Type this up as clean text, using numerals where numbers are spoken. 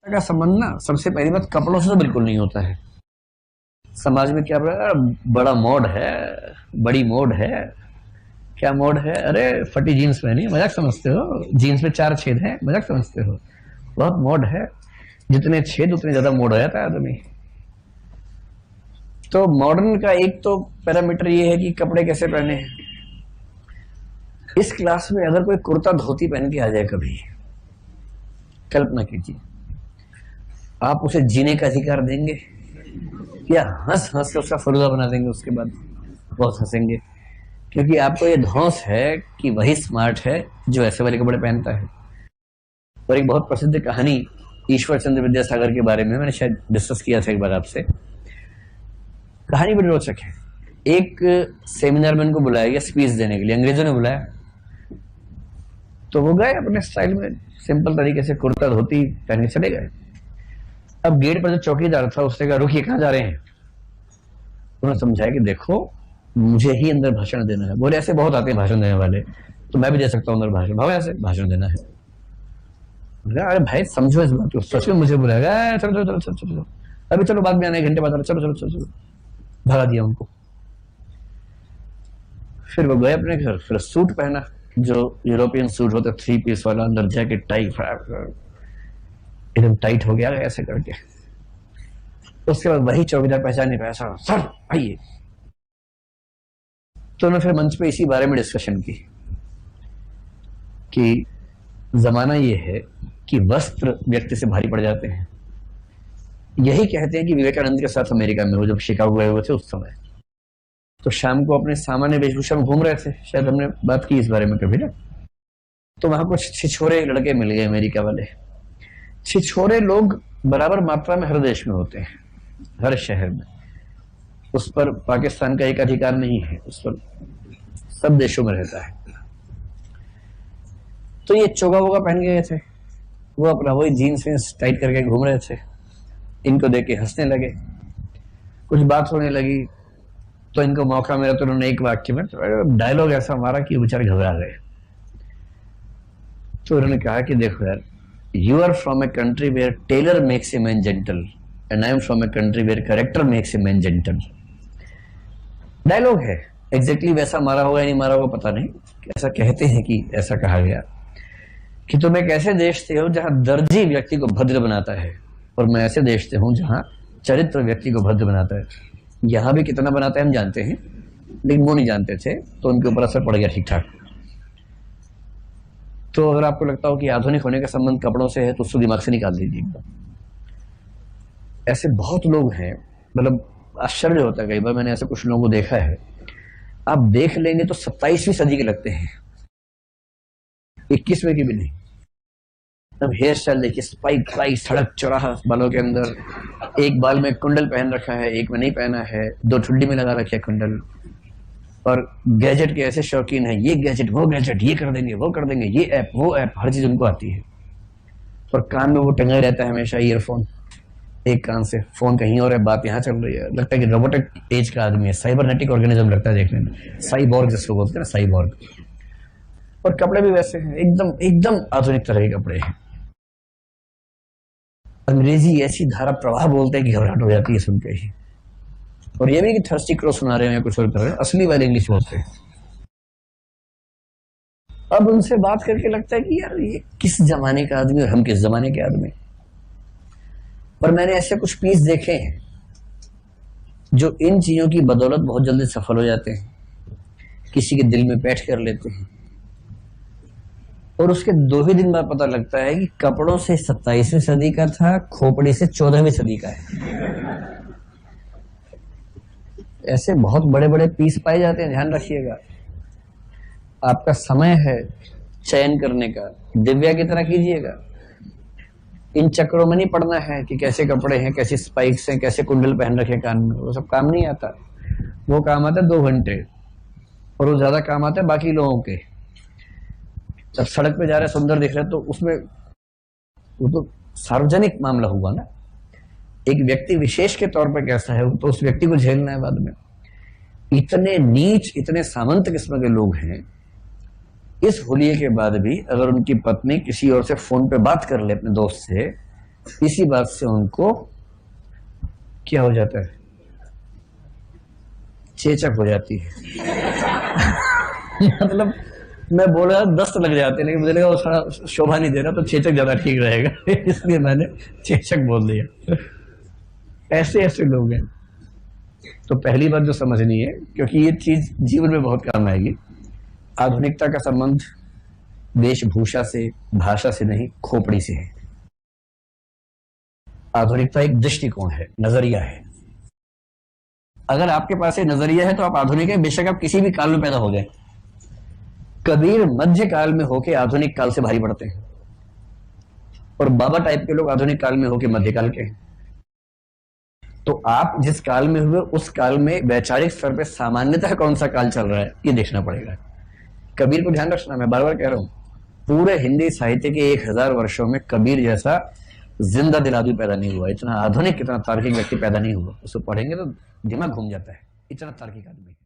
का संबंध ना सबसे पहली बात कपड़ों से तो बिल्कुल नहीं होता है। समाज में क्या बड़ा मोड है, बड़ी मोड है। क्या मोड है? अरे फटी जीन्स पहनी, मजाक समझते हो? जीन्स में 4 छेद हैं, मजाक समझते हो? बहुत मोड है। जितने छेद उतने ज्यादा मोड हो जाता है आदमी। तो मॉडर्न का एक तो पैरामीटर ये है कि कपड़े कैसे पहने हैं। इस क्लास में अगर कोई कुर्ता धोती पहन के आ जाए कभी, कल्पना कीजिए, आप उसे जीने का अधिकार देंगे या हंस हंस के उसका फलूदा बना देंगे? उसके बाद बहुत हंसेंगे, क्योंकि आपको ये धौंस है कि वही स्मार्ट है जो ऐसे वाले कपड़े पहनता है। और एक बहुत प्रसिद्ध कहानी ईश्वर चंद्र विद्यासागर के बारे में मैंने शायद डिस्कस किया था एक बार आपसे। कहानी बड़ी रोचक है। एक सेमिनार में उनको बुलाया गया स्पीच देने के लिए, अंग्रेजों ने बुलाया। तो वो गए अपने स्टाइल में, सिंपल तरीके से कुर्ता धोती पहन के चले गए। अब गेट पर जो चौकीदार था उसने कहा, रुकिए, कहां जा रहे हैं? उन्होंने समझाया कि देखो, मुझे ही अंदर भाषण देना है। बोले ऐसे बहुत आते हैं भाषण देने वाले, तो मैं भी दे सकता हूं अंदर भाषण। भाव ऐसे भाषण देना है? अरे भाई समझो इस बात को, सच में मुझे बुलाएगा? चलो चलो चलो चलो, अभी चलो बाद में आना, 1 घंटे बाद आना, चलो चलो चलो चलो। भगा दिया उनको। फिर वो गए अपने घर। फिर सूट पहना, जो यूरोपियन सूट होता, 3 पीस वाला, अंदर जैकेट, टाई, एकदम टाइट हो गया ऐसे करके। उसके बाद वही चौकीदार पहचान नहीं पाया, सर आइए। तो उन्होंने फिर मंच पे इसी बारे में डिस्कशन की कि जमाना ये है कि वस्त्र व्यक्ति से भारी पड़ जाते हैं। यही कहते हैं कि विवेकानंद के साथ अमेरिका में वो जब शिकागो गए हुए थे उस समय, तो शाम को अपने सामान्य वेशभूषा में घूम रहे थे, शायद हमने बात की इस बारे में कभी ना। तो वहां कुछ छिछोरे लड़के मिल गए अमेरिका वाले। छिछोरे लोग बराबर मात्रा में हर देश में होते हैं, हर शहर में। उस पर पाकिस्तान का एक अधिकार नहीं है, उस पर सब देशों में रहता है। तो ये चोगा वोगा पहन गए थे, वो अपना वही जीन्स वीन्स टाइट करके घूम रहे थे। इनको देख के हंसने लगे, कुछ बात होने लगी। तो इनको मौका मिला तो उन्होंने एक वाक्य में डायलॉग ऐसा मारा कि बेचारे घबरा गए। तो उन्होंने कहा कि देखो यार, you are from a country where tailor makes a man gentle and I am from a country where character makes a man gentle. Dialogue है, एग्जैक्टली वैसा मारा होगा या नहीं मारा होगा पता नहीं, ऐसा कहते हैं कि ऐसा कहा गया कि तुम एक ऐसे देश से हो जहां दर्जी व्यक्ति को भद्र बनाता है, और मैं ऐसे देश से हूं जहां चरित्र व्यक्ति को भद्र बनाता है। यहां भी कितना बनाता है हम जानते हैं, लेकिन वो नहीं जानते थे, तो उनके ऊपर असर पड़ गया ठीक ठाक। तो अगर आपको लगता हो कि आधुनिक होने का संबंध कपड़ों से है तो उसको दिमाग से निकाल दीजिए। ऐसे बहुत लोग हैं, मतलब आश्चर्य होता है कई बार, मैंने ऐसे कुछ लोगों को देखा है। आप देख लेंगे तो 27वीं सदी के लगते हैं, 21वें की भी नहीं। अब हेयर स्टाइल देखिए, स्पाइक स्पाइक, सड़क चौराहा बालों के अंदर, एक बाल में कुंडल पहन रखा है, एक में नहीं पहना है, 2 ठुड्डी में लगा रखे कुंडल। और गैजेट के ऐसे शौकीन है, ये गैजेट वो गैजेट, ये कर देंगे वो कर देंगे, ये ऐप वो ऐप, हर चीज उनको आती है। और कान में वो टंगा रहता है हमेशा ईयरफोन, एक कान से फोन कहीं और है, बात यहाँ चल रही है। लगता है कि रोबोटिक एज का आदमी है, साइबरनेटिक ऑर्गेनिज्म लगता है देखने में, साइबॉर्ग जिसको बोलते हैं ना, साइबॉर्ग। और कपड़े भी वैसे हैं, एकदम एकदम आधुनिक तरह के कपड़े हैं। अंग्रेजी ऐसी धारा प्रवाह बोलते हैं कि घबराहट हो जाती है सुन के ही। और ये भी कि थर्स्टी क्रॉस सुना रहे हैं या कुछ और कर रहे हैं, असली वाले इंग्लिश बोलते हैं। अब उनसे बात करके लगता है कि यार ये किस जमाने का आदमी और हम किस जमाने के आदमी। पर मैंने ऐसे कुछ पीस देखे हैं जो इन चीजों की बदौलत बहुत जल्दी सफल हो जाते हैं, किसी के दिल में बैठ कर लेते हैं, और उसके 2 ही दिन बाद पता लगता है कि कपड़ों से 27वीं सदी का था, खोपड़ी से 14वीं सदी का है। ऐसे बहुत बड़े बड़े पीस पाए जाते हैं, ध्यान रखिएगा। आपका समय है चयन करने का, दिव्या की तरह कीजिएगा। इन चक्रों में नहीं पड़ना है कि कैसे कपड़े हैं, कैसी स्पाइक्स हैं, कैसे कुंडल पहन रखे कान में, वो सब काम नहीं आता। वो काम आता है 2 घंटे, और वो ज्यादा काम आता है बाकी लोगों के। जब सड़क पे जा रहे सुंदर दिख रहे तो उसमें वो तो सार्वजनिक मामला हुआ ना, एक व्यक्ति विशेष के तौर पर कैसा है तो उस व्यक्ति को झेलना है बाद में। इतने नीच, इतने सामंत किस्म के लोग हैं, इस होलिये के बाद भी अगर उनकी पत्नी किसी और से फोन पे बात कर ले अपने दोस्त से, इसी बात से उनको क्या हो जाता है, चेचक हो जाती है। मतलब मैं बोल रहा 10 लग जाते हैं, लेकिन मुझे लगा वो थोड़ा शोभा नहीं दे रहा, तो चेचक ज्यादा ठीक रहेगा। इसलिए मैंने चेचक बोल दिया। ऐसे ऐसे लोग हैं। तो पहली बात जो समझनी है, क्योंकि ये चीज जीवन में बहुत काम आएगी, आधुनिकता का संबंध वेशभूषा से, भाषा से नहीं, खोपड़ी से है। आधुनिकता एक दृष्टिकोण है, नजरिया है। अगर आपके पास ये नजरिया है तो आप आधुनिक है, बेशक आप किसी भी काल में पैदा हो गए। कबीर मध्य काल में होके आधुनिक काल से भारी पड़ते हैं, और बाबा टाइप के लोग आधुनिक काल में होके मध्यकाल के हैं। तो आप जिस काल में हुए उस काल में वैचारिक स्तर पे सामान्यतः कौन सा काल चल रहा है, ये देखना पड़ेगा। कबीर को ध्यान रखना, मैं बार बार कह रहा हूं, पूरे हिंदी साहित्य के 1000 वर्षों में कबीर जैसा जिंदा दिल आदमी पैदा नहीं हुआ, इतना आधुनिक, इतना तार्किक व्यक्ति पैदा नहीं हुआ। उसको पढ़ेंगे तो दिमाग घूम जाता है, इतना तार्किक आदमी।